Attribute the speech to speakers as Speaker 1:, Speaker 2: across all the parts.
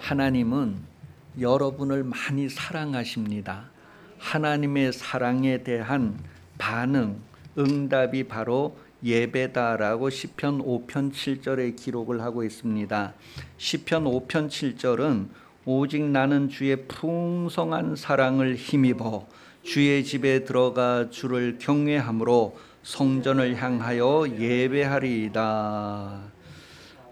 Speaker 1: 하나님은 여러분을 많이 사랑하십니다. 하나님의 사랑에 대한 반응, 응답이 바로 예배다라고 시편 5편 7절에 기록을 하고 있습니다. 시편 5편 7절은 오직 나는 주의 풍성한 사랑을 힘입어 주의 집에 들어가 주를 경외함으로 성전을 향하여 예배하리이다.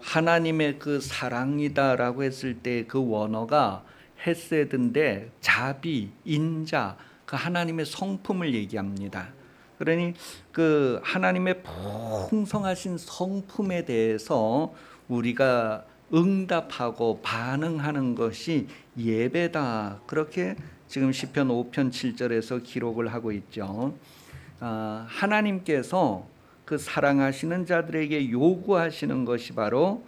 Speaker 1: 하나님의 그 사랑이다라고 했을 때 그 원어가 헤세드인데 자비, 인자, 그 하나님의 성품을 얘기합니다. 그러니 그 하나님의 풍성하신 성품에 대해서 우리가 응답하고 반응하는 것이 예배다. 그렇게 지금 시편 5편 7절에서 기록을 하고 있죠. 하나님께서 그 사랑하시는 자들에게 요구하시는 것이 바로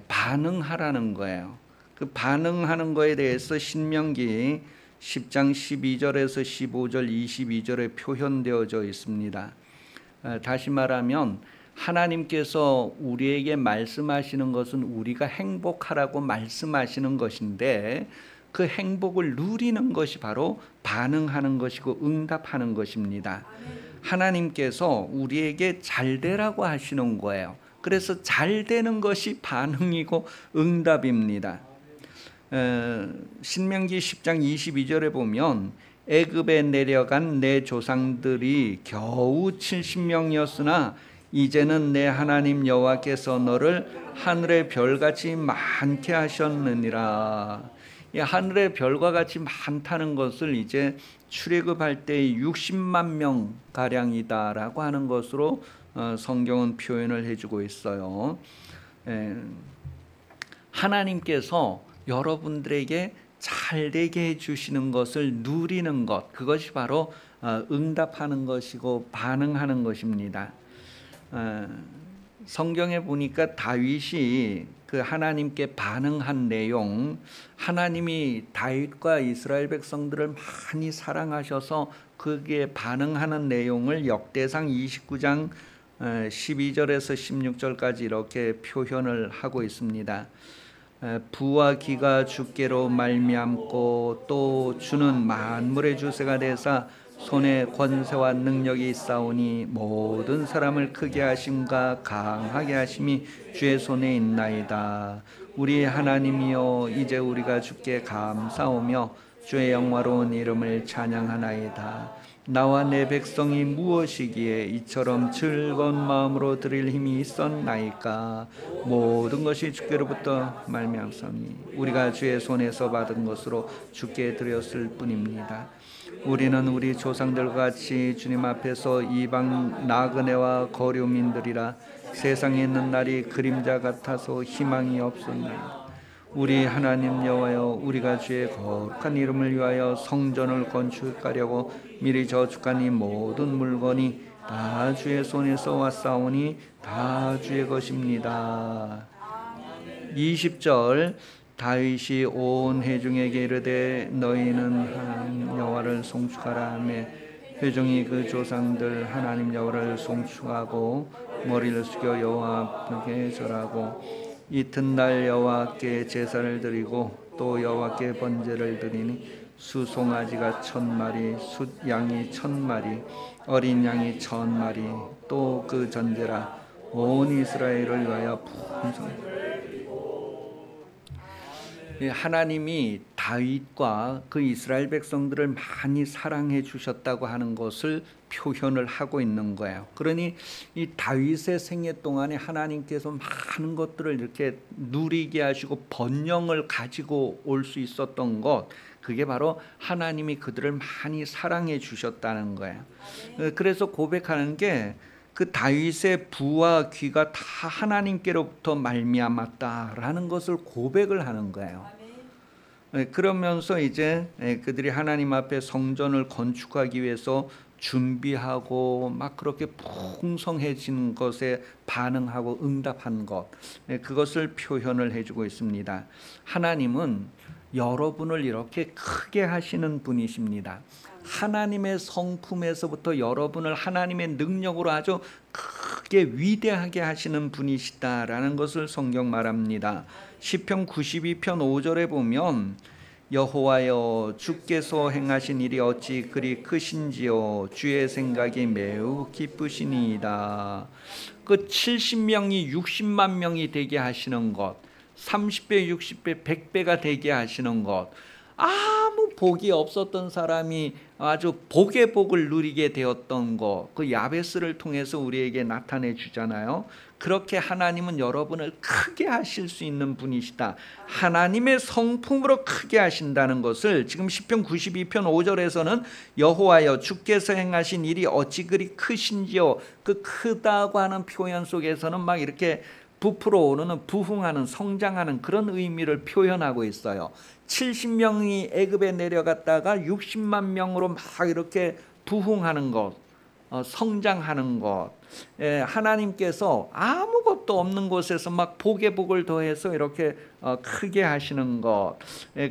Speaker 1: 반응하라는 거예요. 그 반응하는 거에 대해서 신명기 10장 12절에서 15절 22절에 표현되어져 있습니다. 다시 말하면 하나님께서 우리에게 말씀하시는 것은 우리가 행복하라고 말씀하시는 것인데 그 행복을 누리는 것이 바로 반응하는 것이고 응답하는 것입니다. 하나님께서 우리에게 잘 되라고 하시는 거예요. 그래서 잘 되는 것이 반응이고 응답입니다. 신명기 10장 22절에 보면 애굽에 내려간 내 조상들이 겨우 70명이었으나 이제는 내 하나님 여호와께서 너를 하늘의 별같이 많게 하셨느니라. 이 하늘의 별과 같이 많다는 것을 이제 출애굽할 때 60만 명 가량이다라고 하는 것으로 성경은 표현을 해주고 있어요. 하나님께서 여러분들에게 잘되게 해주시는 것을 누리는 것, 그것이 바로 응답하는 것이고 반응하는 것입니다. 성경에 보니까 다윗이 그 하나님께 반응한 내용, 하나님이 다윗과 이스라엘 백성들을 많이 사랑하셔서 그게 반응하는 내용을 역대상 29장 12절에서 16절까지 이렇게 표현을 하고 있습니다. 부와 기가 주께로 말미암고 또 주는 만물의 주세가 되사 손에 권세와 능력이 있사오니 모든 사람을 크게 하심과 강하게 하심이 주의 손에 있나이다. 우리 하나님이여 이제 우리가 주께 감사오며 주의 영화로운 이름을 찬양하나이다. 나와 내 백성이 무엇이기에 이처럼 즐거운 마음으로 드릴 힘이 있었나이까. 모든 것이 주께로부터 말미암사니 우리가 주의 손에서 받은 것으로 주께 드렸을 뿐입니다. 우리는 우리 조상들과 같이 주님 앞에서 이방 나그네와 거류민들이라. 세상에 있는 날이 그림자 같아서 희망이 없었나이다. 우리 하나님 여호와여 우리가 주의 거룩한 이름을 위하여 성전을 건축하려고 미리 저축한 이 모든 물건이 다 주의 손에서 왔사오니 다 주의 것입니다. 20절 다윗이 온 회중에게 이르되 너희는 하나님 여호와를 송축하라 하며 회중이 그 조상들 하나님 여호와를 송축하고 머리를 숙여 여호와 앞에 절하고 이튿날 여호와께 제사를 드리고 또 여호와께 번제를 드리니 수송아지가 1000마리 숫양이 1000마리 어린 양이 1000마리 또 그 전제라 온 이스라엘을 위하여 풍성하게. 하나님이 다윗과 그 이스라엘 백성들을 많이 사랑해 주셨다고 하는 것을 표현을 하고 있는 거예요. 그러니 이 다윗의 생애 동안에 하나님께서 많은 것들을 이렇게 누리게 하시고 번영을 가지고 올 수 있었던 것, 그게 바로 하나님이 그들을 많이 사랑해 주셨다는 거예요. 그래서 고백하는 게 그 다윗의 부와 귀가 다 하나님께로부터 말미암았다라는 것을 고백을 하는 거예요. 그러면서 이제 그들이 하나님 앞에 성전을 건축하기 위해서 준비하고 막 그렇게 풍성해진 것에 반응하고 응답한 것, 그것을 표현을 해주고 있습니다. 하나님은 여러분을 이렇게 크게 하시는 분이십니다. 하나님의 성품에서부터 여러분을 하나님의 능력으로 아주 크게 크게 위대하게 하시는 분이시다라는 것을 성경 말합니다. 시편 92편 5절에 보면 여호와여 주께서 행하신 일이 어찌 그리 크신지요 주의 생각이 매우 기쁘시니이다. 그 70명이 60만 명이 되게 하시는 것, 30배, 60배, 100배가 되게 하시는 것, 아무 복이 없었던 사람이 아주 복의 복을 누리게 되었던 것, 그 야베스를 통해서 우리에게 나타내 주잖아요. 그렇게 하나님은 여러분을 크게 하실 수 있는 분이시다. 하나님의 성품으로 크게 하신다는 것을 지금 시편 92편 5절에서는 여호와여 주께서 행하신 일이 어찌 그리 크신지요, 그 크다고 하는 표현 속에서는 막 이렇게 부풀어 오르는, 부흥하는, 성장하는 그런 의미를 표현하고 있어요. 70명이 애굽에 내려갔다가 60만 명으로 막 이렇게 부흥하는 것, 성장하는 것, 하나님께서 아무것도 없는 곳에서 막 복의 복을 더해서 이렇게 크게 하시는 것,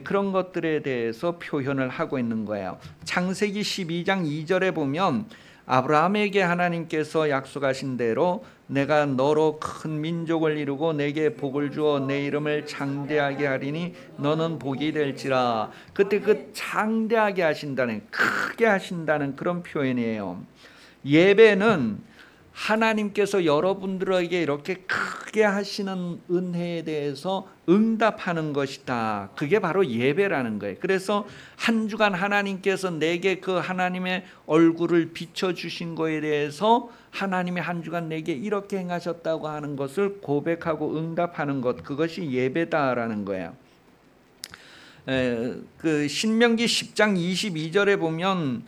Speaker 1: 그런 것들에 대해서 표현을 하고 있는 거예요. 창세기 12장 2절에 보면 아브라함에게 하나님께서 약속하신 대로 내가 너로 큰 민족을 이루고 내게 복을 주어 내 이름을 장대하게 하리니 너는 복이 될지라. 그때 그 장대하게 하신다는, 크게 하신다는 그런 표현이에요. 예배는 하나님께서 여러분들에게 이렇게 크게 하시는 은혜에 대해서 응답하는 것이다. 그게 바로 예배라는 거예요. 그래서 한 주간 하나님께서 내게 그 하나님의 얼굴을 비춰주신 거에 대해서 하나님이 한 주간 내게 이렇게 행하셨다고 하는 것을 고백하고 응답하는 것, 그것이 예배다라는 거예요. 그 신명기 10장 22절에 보면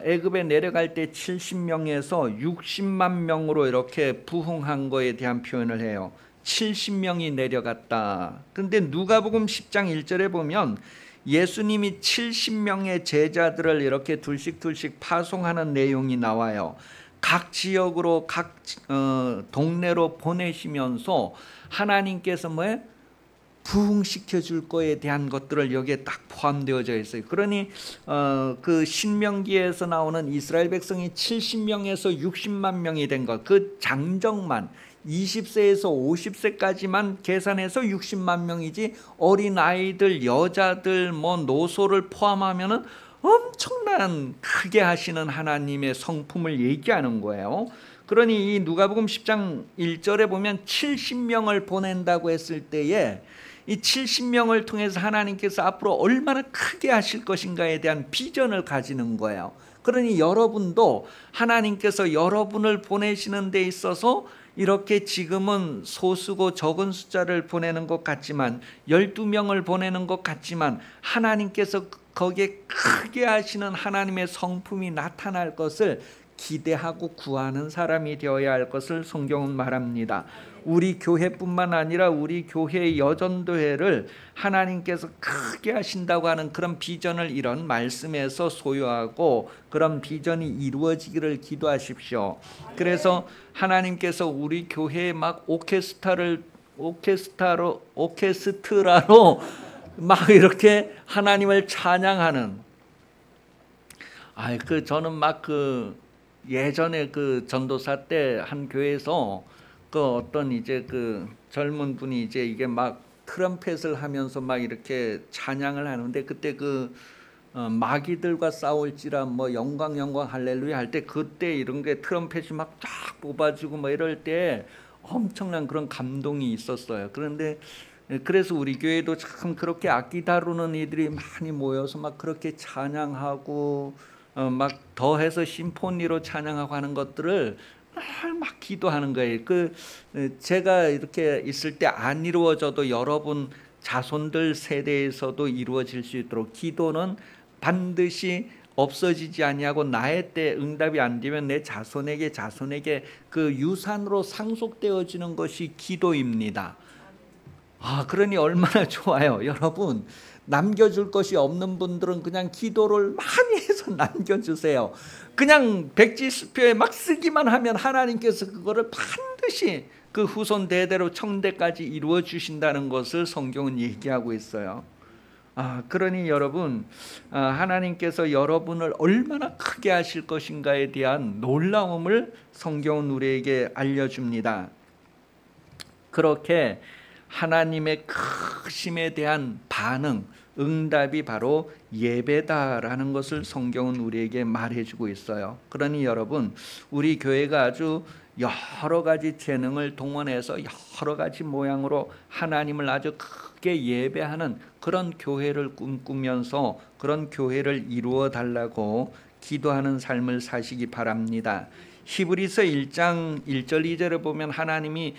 Speaker 1: 애굽에 내려갈 때 70명에서 60만 명으로 이렇게 부흥한 거에 대한 표현을 해요. 70명이 내려갔다. 그런데 누가복음 10장 1절에 보면 예수님이 70명의 제자들을 이렇게 둘씩 파송하는 내용이 나와요. 각 지역으로, 각 동네로 보내시면서 하나님께서 뭐예요? 부흥시켜 줄 거에 대한 것들을 여기에 딱 포함되어져 있어요. 그러니 그 신명기에서 나오는 이스라엘 백성이 70명에서 60만 명이 된 것, 그 장정만 20세에서 50세까지만 계산해서 60만 명이지, 어린 아이들, 여자들, 뭐 노소를 포함하면은 엄청난 크게 하시는 하나님의 성품을 얘기하는 거예요. 그러니 이 누가복음 10장 1절에 보면 70명을 보낸다고 했을 때에 이 70명을 통해서 하나님께서 앞으로 얼마나 크게 하실 것인가에 대한 비전을 가지는 거예요. 그러니 여러분도 하나님께서 여러분을 보내시는 데 있어서 이렇게 지금은 소수고 적은 숫자를 보내는 것 같지만, 12명을 보내는 것 같지만, 하나님께서 거기에 크게 하시는 하나님의 성품이 나타날 것을 기대하고 구하는 사람이 되어야 할 것을 성경은 말합니다. 우리 교회뿐만 아니라 우리 교회의 여전도회를 하나님께서 크게 하신다고 하는 그런 비전을 이런 말씀에서 소유하고 그런 비전이 이루어지기를 기도하십시오. 그래서 하나님께서 우리 교회에 막 오케스트라로 막 이렇게 하나님을 찬양하는, 저는 막 예전에 그 전도사 때 한 교회에서 그 어떤 이제 그 젊은 분이 이제 이게 막 트럼펫을 하면서 막 이렇게 찬양을 하는데, 그때 그 마귀들과 싸울지라 뭐 영광 할렐루야 할 때, 그때 이런 게 트럼펫이 막 쫙 뽑아주고 뭐 이럴 때 엄청난 그런 감동이 있었어요. 그런데 그래서 우리 교회도 참 그렇게 악기 다루는 이들이 많이 모여서 막 그렇게 찬양하고 막 더해서 심포니로 찬양하고 하는 것들을 막 기도하는 거예요. 제가 이렇게 있을 때 안 이루어져도 여러분 자손들 세대에서도 이루어질 수 있도록, 기도는 반드시 없어지지 아니하고 나의 때 응답이 안 되면 내 자손에게 그 유산으로 상속되어지는 것이 기도입니다. 그러니 얼마나 좋아요. 여러분, 남겨줄 것이 없는 분들은 그냥 기도를 많이 해서 남겨주세요. 그냥 백지수표에 막 쓰기만 하면 하나님께서 그거를 반드시 그 후손 대대로 청대까지 이루어 주신다는 것을 성경은 얘기하고 있어요. 그러니 여러분, 하나님께서 여러분을 얼마나 크게 하실 것인가에 대한 놀라움을 성경은 우리에게 알려줍니다. 그렇게 하나님의 크심에 대한 반응, 응답이 바로 예배다라는 것을 성경은 우리에게 말해주고 있어요. 그러니 여러분, 우리 교회가 아주 여러 가지 재능을 동원해서 여러 가지 모양으로 하나님을 아주 크게 예배하는 그런 교회를 꿈꾸면서 그런 교회를 이루어 달라고 기도하는 삶을 사시기 바랍니다. 히브리서 1장 1절 2절을 보면 하나님이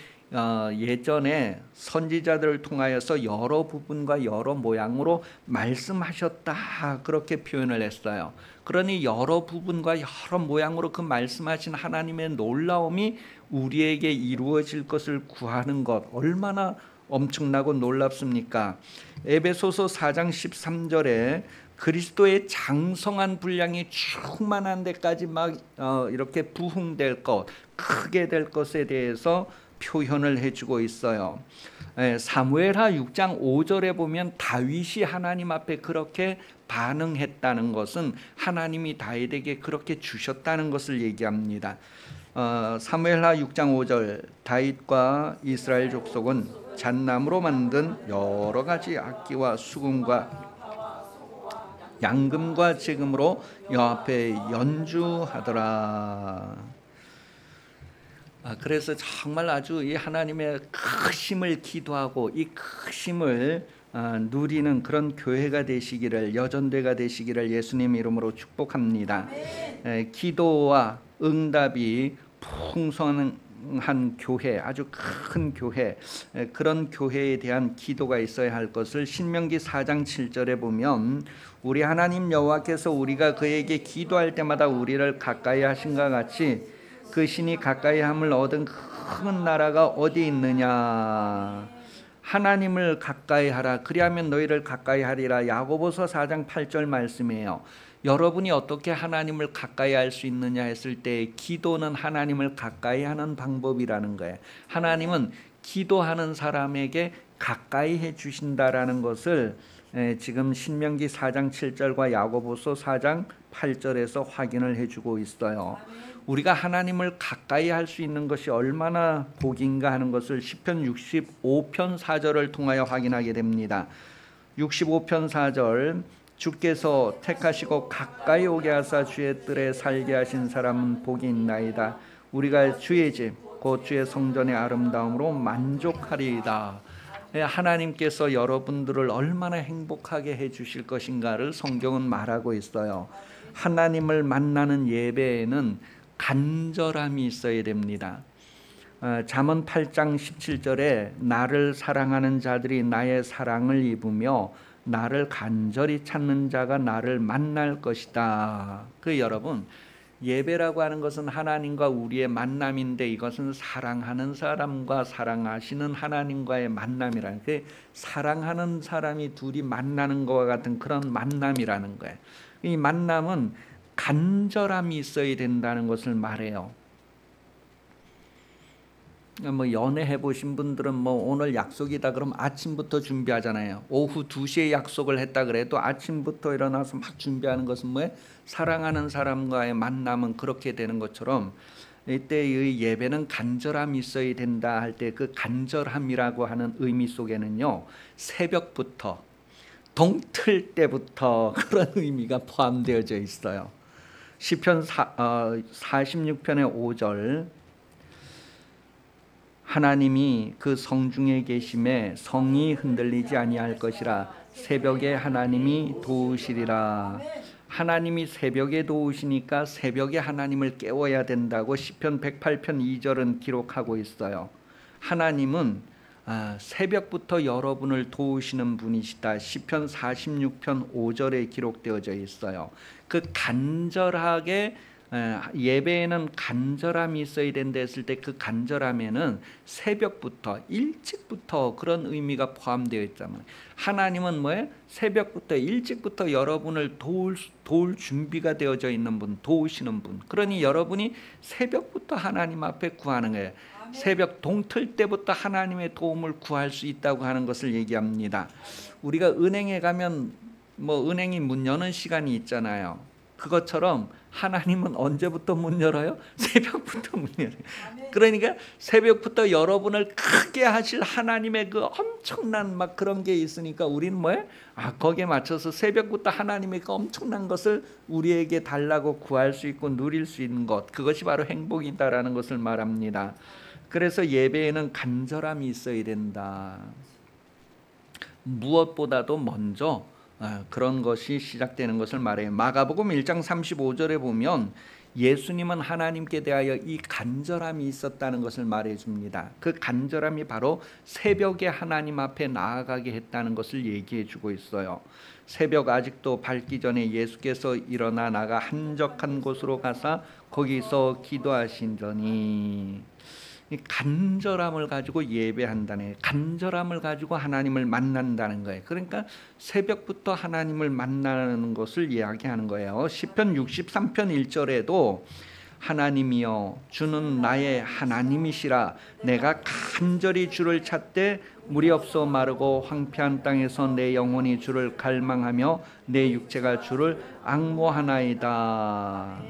Speaker 1: 예전에 선지자들을 통하여서 여러 부분과 여러 모양으로 말씀하셨다, 그렇게 표현을 했어요. 그러니 여러 부분과 여러 모양으로 그 말씀하신 하나님의 놀라움이 우리에게 이루어질 것을 구하는 것, 얼마나 엄청나고 놀랍습니까? 에베소서 4장 13절에 그리스도의 장성한 분량이 충만한 데까지 막 이렇게 부흥될 것, 크게 될 것에 대해서 표현을 해주고 있어요. 사무엘하 6장 5절에 보면 다윗이 하나님 앞에 그렇게 반응했다는 것은 하나님이 다윗에게 그렇게 주셨다는 것을 얘기합니다. 사무엘하 6장 5절, 다윗과 이스라엘 족속은 잣나무로 만든 여러 가지 악기와 수금과 양금과 제금으로 여호와 앞에 연주하더라. 그래서 정말 아주 이 하나님의 크심을 기도하고 이 크심을 누리는 그런 교회가 되시기를, 여전대가 되시기를 예수님 이름으로 축복합니다. 기도와 응답이 풍성한 교회, 아주 큰 교회, 그런 교회에 대한 기도가 있어야 할 것을 신명기 4장 7절에 보면 우리 하나님 여호와께서 우리가 그에게 기도할 때마다 우리를 가까이 하신과 같이 그 신이 가까이 함을 얻은 큰 나라가 어디 있느냐. 하나님을 가까이 하라, 그리하면 너희를 가까이 하리라. 야고보서 4장 8절 말씀이에요. 여러분이 어떻게 하나님을 가까이 할 수 있느냐 했을 때 기도는 하나님을 가까이 하는 방법이라는 거예요. 하나님은 기도하는 사람에게 가까이 해 주신다라는 것을 지금 신명기 4장 7절과 야고보서 4장 8절에서 확인을 해주고 있어요. 우리가 하나님을 가까이 할 수 있는 것이 얼마나 복인가 하는 것을 시편 65편 4절을 통하여 확인하게 됩니다. 65편 4절, 주께서 택하시고 가까이 오게 하사 주의 뜰에 살게 하신 사람은 복이 있나이다. 우리가 주의 집 곧 주의 성전의 아름다움으로 만족하리이다. 하나님께서 여러분들을 얼마나 행복하게 해주실 것인가를 성경은 말하고 있어요. 하나님을 만나는 예배에는 간절함이 있어야 됩니다. 잠언 8장 17절에 나를 사랑하는 자들이 나의 사랑을 입으며 나를 간절히 찾는 자가 나를 만날 것이다. 여러분, 예배라고 하는 것은 하나님과 우리의 만남인데 이것은 사랑하는 사람과 사랑하시는 하나님과의 만남이라는, 사랑하는 사람이 둘이 만나는 것과 같은 그런 만남이라는 거예요. 이 만남은 간절함이 있어야 된다는 것을 말해요. 연애해 보신 분들은 오늘 약속이다 그럼 아침부터 준비하잖아요. 오후 2시에 약속을 했다 그래도 아침부터 일어나서 막 준비하는 것은 뭐예요? 사랑하는 사람과의 만남은 그렇게 되는 것처럼 이때의 예배는 간절함이 있어야 된다 할 때 그 간절함이라고 하는 의미 속에는요, 새벽부터 동틀 때부터 그런 의미가 포함되어져 있어요. 시편 46편의 5절, 하나님이 그 성중에 계심에 성이 흔들리지 아니할 것이라. 새벽에 하나님이 도우시리라. 하나님이 새벽에 도우시니까 새벽에 하나님을 깨워야 된다고 시편 108편 2절은 기록하고 있어요. 하나님은 새벽부터 여러분을 도우시는 분이시다. 시편 46편 5절에 기록되어져 있어요. 그 간절하게 예배에는 간절함이 있어야 된다 했을 때 그 간절함에는 새벽부터 일찍부터 그런 의미가 포함되어 있잖아요. 하나님은 뭐예요? 새벽부터 일찍부터 여러분을 도울 준비가 되어져 있는 분, 도우시는 분. 그러니 여러분이 새벽부터 하나님 앞에 구하는 거예요. 새벽 동틀 때부터 하나님의 도움을 구할 수 있다고 하는 것을 얘기합니다. 우리가 은행에 가면 뭐 은행이 문 여는 시간이 있잖아요. 그것처럼 하나님은 언제부터 문 열어요? 새벽부터 문 열어요. 그러니까 새벽부터 여러분을 크게 하실 하나님의 그 엄청난 막 그런 게 있으니까 우리는 뭐예요? 거기에 맞춰서 새벽부터 하나님의 그 엄청난 것을 우리에게 달라고 구할 수 있고 누릴 수 있는 것, 그것이 바로 행복이다라는 것을 말합니다. 그래서 예배에는 간절함이 있어야 된다. 무엇보다도 먼저 그런 것이 시작되는 것을 말해요. 마가복음 1장 35절에 보면 예수님은 하나님께 대하여 이 간절함이 있었다는 것을 말해줍니다. 그 간절함이 바로 새벽에 하나님 앞에 나아가게 했다는 것을 얘기해 주고 있어요. 새벽 아직도 밝기 전에 예수께서 일어나 나가 한적한 곳으로 가사 거기서 기도하신더니, 이 간절함을 가지고 예배한다네. 간절함을 가지고 하나님을 만난다는 거예요. 그러니까 새벽부터 하나님을 만나는 것을 이야기하는 거예요. 시편 63편 1절에도 하나님이여 주는 나의 하나님이시라 내가 간절히 주를 찾되 물이 없어 마르고 황폐한 땅에서 내 영혼이 주를 갈망하며 내 육체가 주를 앙모하나이다.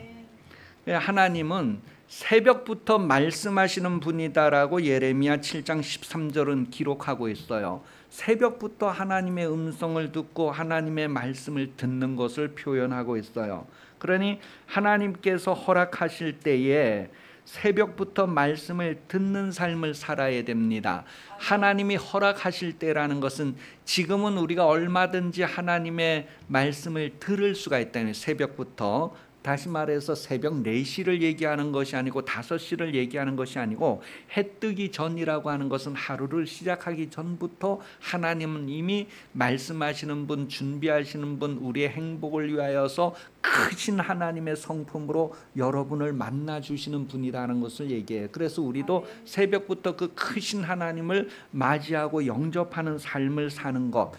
Speaker 1: 하나님은 새벽부터 말씀하시는 분이다라고 예레미야 7장 13절은 기록하고 있어요. 새벽부터 하나님의 음성을 듣고 하나님의 말씀을 듣는 것을 표현하고 있어요. 그러니 하나님께서 허락하실 때에 새벽부터 말씀을 듣는 삶을 살아야 됩니다. 하나님이 허락하실 때라는 것은 지금은 우리가 얼마든지 하나님의 말씀을 들을 수가 있다는, 새벽부터. 다시 말해서 새벽 4시를 얘기하는 것이 아니고 5시를 얘기하는 것이 아니고 해 뜨기 전이라고 하는 것은 하루를 시작하기 전부터 하나님은 이미 말씀하시는 분, 준비하시는 분, 우리의 행복을 위하여서 크신 하나님의 성품으로 여러분을 만나주시는 분이라는 것을 얘기해요. 그래서 우리도 새벽부터 그 크신 하나님을 맞이하고 영접하는 삶을 사는 것,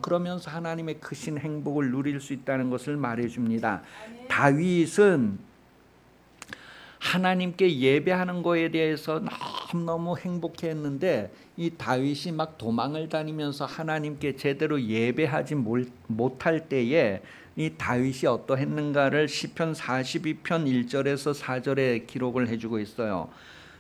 Speaker 1: 그러면서 하나님의 크신 행복을 누릴 수 있다는 것을 말해줍니다. 다윗은 하나님께 예배하는 것에 대해서 너무너무 행복해했는데 이 다윗이 막 도망을 다니면서 하나님께 제대로 예배하지 못할 때에 이 다윗이 어떠했는가를 시편 42편 1절에서 4절에 기록을 해주고 있어요.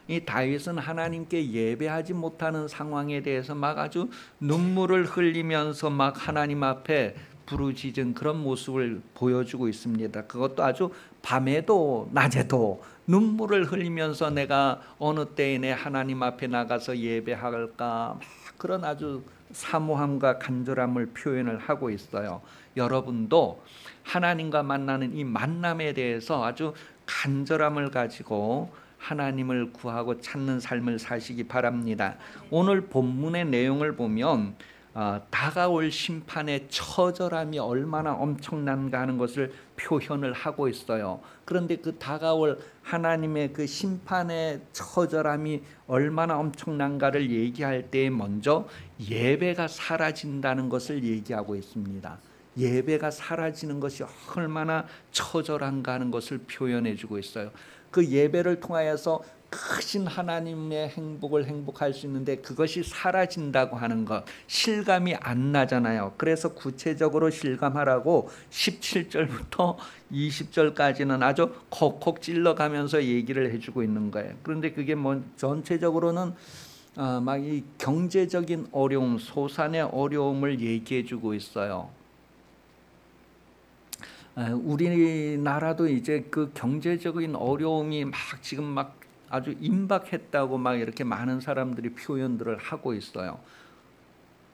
Speaker 1: 이 다윗은 하나님께 예배하지 못하는 상황에 대해서 막 아주 눈물을 흘리면서 막 하나님 앞에 부르짖은 그런 모습을 보여주고 있습니다. 그것도 아주 밤에도 낮에도 눈물을 흘리면서 내가 어느 때에 내 하나님 앞에 나가서 예배할까, 막 그런 아주 사모함과 간절함을 표현을 하고 있어요. 여러분도 하나님과 만나는 이 만남에 대해서 아주 간절함을 가지고 하나님을 구하고 찾는 삶을 사시기 바랍니다. 오늘 본문의 내용을 보면 다가올 심판의 처절함이 얼마나 엄청난가 하는 것을 표현을 하고 있어요. 그런데 그 다가올 하나님의 그 심판의 처절함이 얼마나 엄청난가를 얘기할 때 먼저 예배가 사라진다는 것을 얘기하고 있습니다. 예배가 사라지는 것이 얼마나 처절한가 하는 것을 표현해 주고 있어요. 그 예배를 통하여서 크신 하나님의 행복을 행복할 수 있는데 그것이 사라진다고 하는 것, 실감이 안 나잖아요. 그래서 구체적으로 실감하라고 17절부터 20절까지는 아주 콕콕 찔러가면서 얘기를 해주고 있는 거예요. 그런데 그게 뭐 전체적으로는 막 이 경제적인 어려움, 소산의 어려움을 얘기해주고 있어요. 우리나라도 이제 그 경제적인 어려움이 막 지금 막 아주 임박했다고 막 이렇게 많은 사람들이 표현들을 하고 있어요.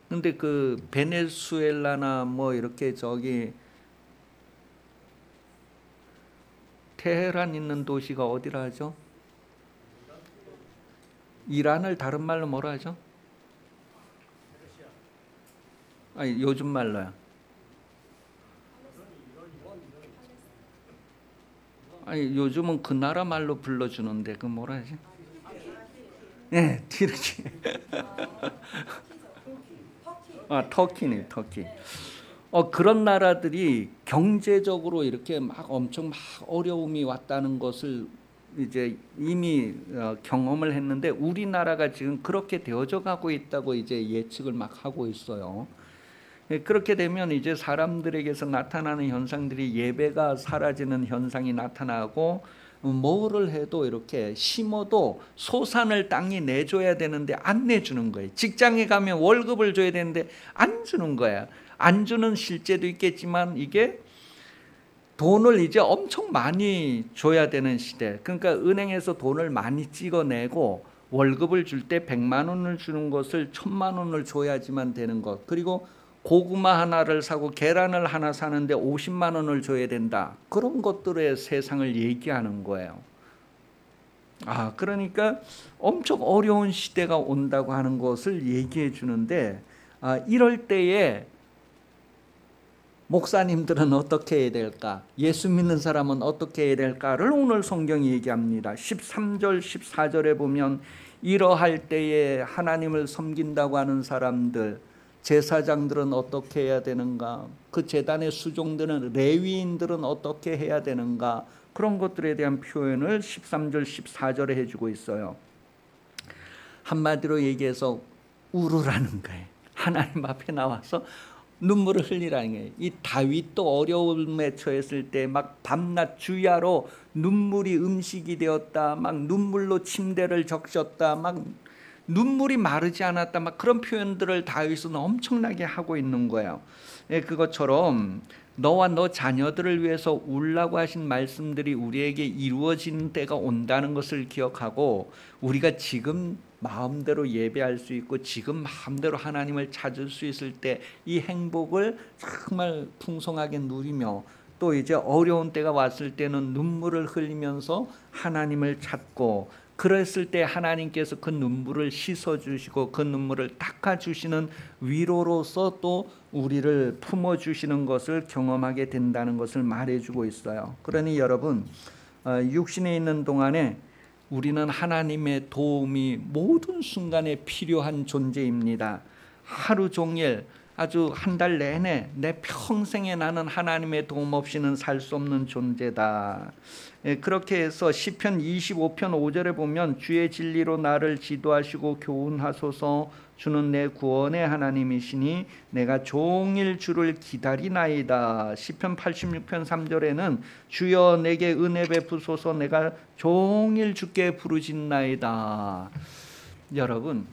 Speaker 1: 근데 그 베네수엘라나 뭐 이렇게 저기 테헤란 있는 도시가 어디라 하죠? 이란을 다른 말로 뭐라 하죠? 아니 요즘 말로요. 아니, 요즘은 그 나라 말로 불러주는데 그 뭐라 하지? 네, 튀르키. 터키네, 터키. 그런 나라들이 경제적으로 이렇게 막 엄청 막 어려움이 왔다는 것을 이제 이미 경험을 했는데 우리나라가 지금 그렇게 되어져 가고 있다고 이제 예측을 막 하고 있어요. 그렇게 되면 이제 사람들에게서 나타나는 현상들이 예배가 사라지는 현상이 나타나고 뭐를 해도 이렇게 심어도 소산을 땅이 내줘야 되는데 안 내주는 거예요. 직장에 가면 월급을 줘야 되는데 안 주는 거야. 안 주는 실제도 있겠지만 이게 돈을 이제 엄청 많이 줘야 되는 시대. 그러니까 은행에서 돈을 많이 찍어내고 월급을 줄 때 100만 원을 주는 것을 1000만 원을 줘야지만 되는 것. 그리고 고구마 하나를 사고 계란을 하나 사는데 50만 원을 줘야 된다. 그런 것들의 세상을 얘기하는 거예요. 그러니까 엄청 어려운 시대가 온다고 하는 것을 얘기해 주는데 이럴 때에 목사님들은 어떻게 해야 될까? 예수 믿는 사람은 어떻게 해야 될까를 오늘 성경이 얘기합니다. 13절 14절에 보면 이러할 때에 하나님을 섬긴다고 하는 사람들, 제사장들은 어떻게 해야 되는가? 그 제단의 수종들은 레위인들은 어떻게 해야 되는가? 그런 것들에 대한 표현을 13절 14절에 해주고 있어요. 한마디로 얘기해서 울으라는 거예요. 하나님 앞에 나와서 눈물을 흘리라는 거예요. 이 다윗도 어려움에 처했을 때 막 밤낮 주야로 눈물이 음식이 되었다, 막 눈물로 침대를 적셨다, 막 눈물이 마르지 않았다, 막 그런 표현들을 다윗은 엄청나게 하고 있는 거예요. 그것처럼 너와 너 자녀들을 위해서 울라고 하신 말씀들이 우리에게 이루어지는 때가 온다는 것을 기억하고 우리가 지금 마음대로 예배할 수 있고 지금 마음대로 하나님을 찾을 수 있을 때 이 행복을 정말 풍성하게 누리며 또 이제 어려운 때가 왔을 때는 눈물을 흘리면서 하나님을 찾고 그랬을 때 하나님께서 그 눈물을 씻어주시고 그 눈물을 닦아주시는 위로로서 또 우리를 품어주시는 것을 경험하게 된다는 것을 말해주고 있어요. 그러니 여러분 육신에 있는 동안에 우리는 하나님의 도움이 모든 순간에 필요한 존재입니다. 하루 종일 아주 한 달 내내 내 평생에 나는 하나님의 도움 없이는 살 수 없는 존재다. 그렇게 해서 시편 25편 5절에 보면 주의 진리로 나를 지도하시고 교훈하소서. 주는 내 구원의 하나님이시니 내가 종일 주를 기다리나이다. 시편 86편 3절에는 주여 내게 은혜 베푸소서. 내가 종일 주께 부르짖나이다. 여러분,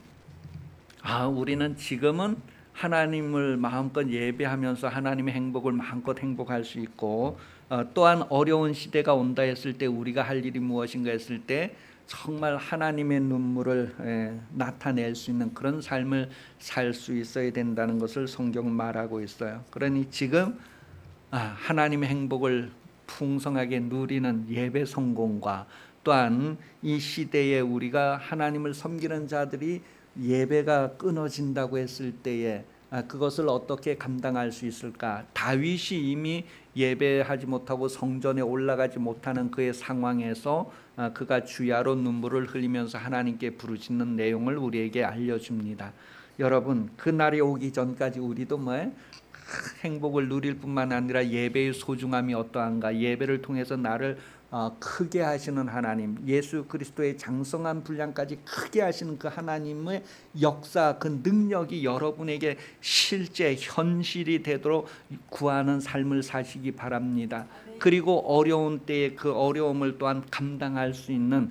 Speaker 1: 우리는 지금은 하나님을 마음껏 예배하면서 하나님의 행복을 마음껏 행복할 수 있고 또한 어려운 시대가 온다 했을 때 우리가 할 일이 무엇인가 했을 때 정말 하나님의 눈물을 나타낼 수 있는 그런 삶을 살 수 있어야 된다는 것을 성경은 말하고 있어요. 그러니 지금 하나님의 행복을 풍성하게 누리는 예배 성공과 또한 이 시대에 우리가 하나님을 섬기는 자들이 예배가 끊어진다고 했을 때에 그것을 어떻게 감당할 수 있을까? 다윗이 이미 예배하지 못하고 성전에 올라가지 못하는 그의 상황에서 그가 주야로 눈물을 흘리면서 하나님께 부르짖는 내용을 우리에게 알려줍니다. 여러분, 그 날이 오기 전까지 우리도 행복을 누릴 뿐만 아니라 예배의 소중함이 어떠한가, 예배를 통해서 나를 크게 하시는 하나님, 예수 그리스도의 장성한 분량까지 크게 하시는 그 하나님의 역사, 그 능력이 여러분에게 실제 현실이 되도록 구하는 삶을 사시기 바랍니다. 그리고 어려운 때에 그 어려움을 또한 감당할 수 있는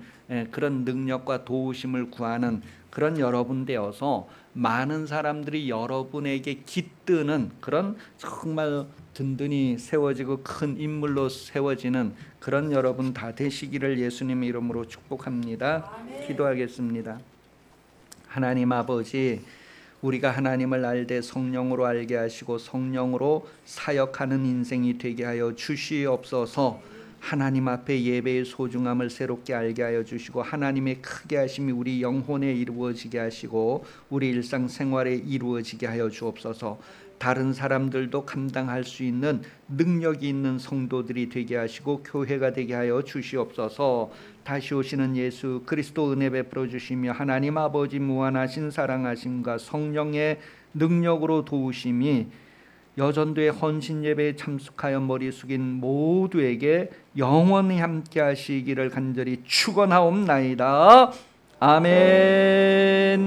Speaker 1: 그런 능력과 도우심을 구하는 그런 여러분 되어서 많은 사람들이 여러분에게 깃드는 그런 정말 든든히 세워지고 큰 인물로 세워지는 그런 여러분 다 되시기를 예수님의 이름으로 축복합니다. 아멘. 기도하겠습니다. 하나님 아버지, 우리가 하나님을 알되 성령으로 알게 하시고 성령으로 사역하는 인생이 되게 하여 주시옵소서. 하나님 앞에 예배의 소중함을 새롭게 알게 하여 주시고 하나님의 크게 하심이 우리 영혼에 이루어지게 하시고 우리 일상생활에 이루어지게 하여 주옵소서. 다른 사람들도 감당할 수 있는 능력이 있는 성도들이 되게 하시고 교회가 되게 하여 주시옵소서. 다시 오시는 예수 그리스도 은혜 베풀어 주시며 하나님 아버지 무한하신 사랑하심과 성령의 능력으로 도우심이 여전도의 헌신 예배에 참석하여 머리 숙인 모두에게 영원히 함께 하시기를 간절히 축원하옵나이다. 아멘.